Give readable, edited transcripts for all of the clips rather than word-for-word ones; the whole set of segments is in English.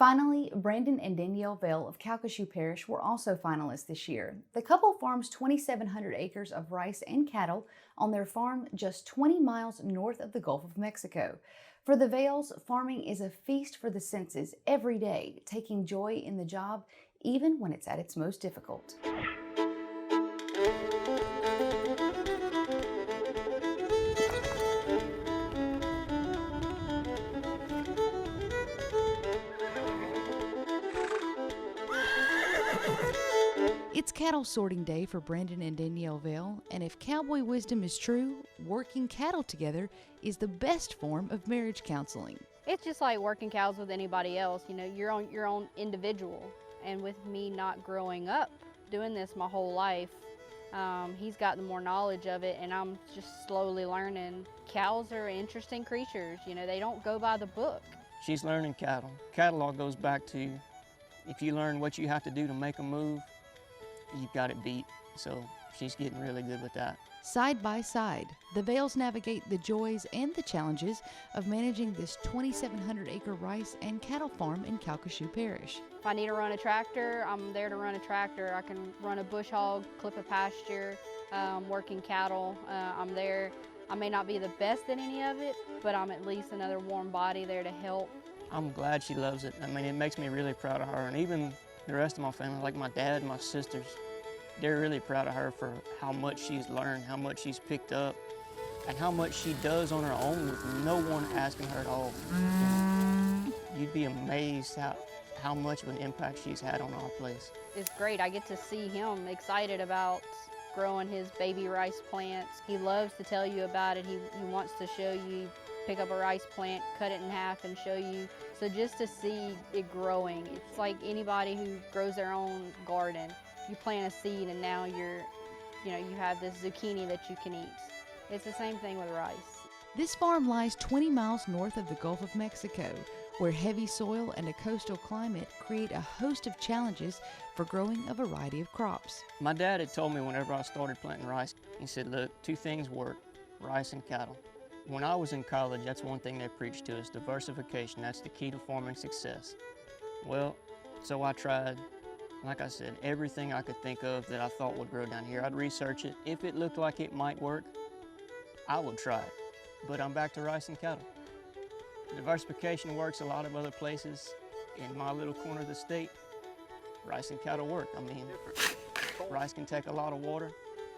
Finally, Brandon and Danielle Vail of Calcasieu Parish were also finalists this year. The couple farms 2,700 acres of rice and cattle on their farm just 20 miles north of the Gulf of Mexico. For the Vails, farming is a feast for the senses every day, taking joy in the job even when it's at its most difficult. It's cattle sorting day for Brandon and Danielle Vail, and if cowboy wisdom is true, working cattle together is the best form of marriage counseling. It's just like working cows with anybody else. You know, you're on your own individual. And with me not growing up doing this my whole life, he's gotten more knowledge of it, and I'm just slowly learning. Cows are interesting creatures. You know, they don't go by the book. She's learning cattle. Cattle all goes back to if you learn what you have to do to make a move, you've got it beat. So she's getting really good with that. Side by side, the Vails navigate the joys and the challenges of managing this 2,700-acre rice and cattle farm in Calcasieu Parish. If I need to run a tractor, I'm there to run a tractor. I can run a bush hog, clip a pasture, working cattle. I'm there. I may not be the best at any of it, but I'm at least another warm body there to help. I'm glad she loves it. I mean, it makes me really proud of her, and even the rest of my family, like my dad and my sisters, they're really proud of her for how much she's learned, how much she's picked up, and how much she does on her own with no one asking her at all. You'd be amazed how much of an impact she's had on our place. It's great. I get to see him excited about growing his baby rice plants. He loves to tell you about it. He wants to show you, pick up a rice plant, cut it in half and show you. So just to see it growing, it's like anybody who grows their own garden. You plant a seed and now you have this zucchini that you can eat. It's the same thing with rice. This farm lies 20 miles north of the Gulf of Mexico, where heavy soil and a coastal climate create a host of challenges for growing a variety of crops. My dad had told me whenever I started planting rice, he said, look, two things work, rice and cattle. When I was in college, that's one thing they preached to us, diversification. That's the key to farming success. Well, so I tried. Like I said, everything I could think of that I thought would grow down here, I'd research it. If it looked like it might work, I would try it. But I'm back to rice and cattle. Diversification works a lot of other places. In my little corner of the state, rice and cattle work. I mean, rice can take a lot of water.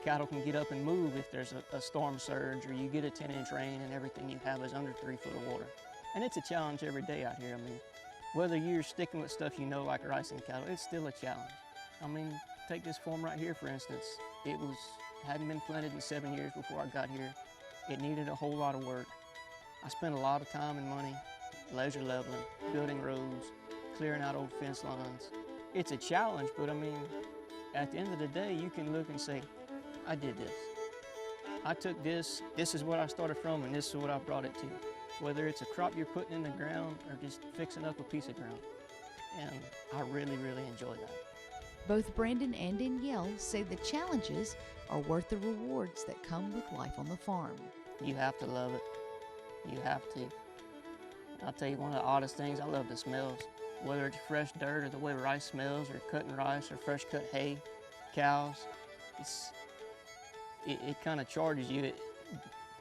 Cattle can get up and move if there's a storm surge or you get a 10-inch rain and everything you have is under 3 foot of water. And it's a challenge every day out here. I mean, whether you're sticking with stuff you know like rice and cattle, it's still a challenge. I mean, take this farm right here, for instance. It hadn't been planted in 7 years before I got here. It needed a whole lot of work. I spent a lot of time and money leisure leveling, building roads, clearing out old fence lines. It's a challenge, but I mean, at the end of the day, you can look and say, I did this. I took this is what I started from, and this is what I brought it to. Whether it's a crop you're putting in the ground or just fixing up a piece of ground. And I really, really enjoy that. Both Brandon and Danielle say the challenges are worth the rewards that come with life on the farm. You have to love it. You have to. I'll tell you one of the oddest things, I love the smells. Whether it's fresh dirt or the way rice smells or cutting rice or fresh cut hay, cows, it kind of charges you.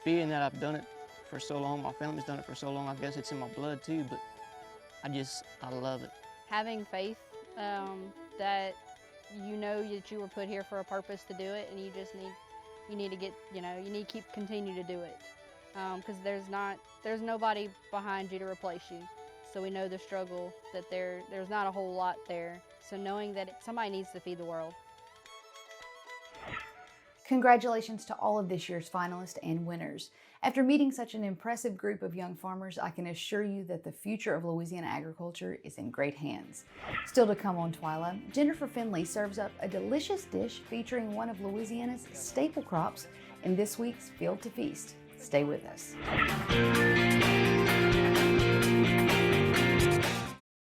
Being that I've done it for so long, my family's done it for so long, I guess it's in my blood too, but I love it. Having faith that you know that you were put here for a purpose to do it, and you need to continue to do it. Because there's nobody behind you to replace you. So we know the struggle, that there's not a whole lot there. So knowing that somebody needs to feed the world. Congratulations to all of this year's finalists and winners. After meeting such an impressive group of young farmers, I can assure you that the future of Louisiana agriculture is in great hands. Still to come on Twyla, Jennifer Finley serves up a delicious dish featuring one of Louisiana's staple crops in this week's Field to Feast. Stay with us.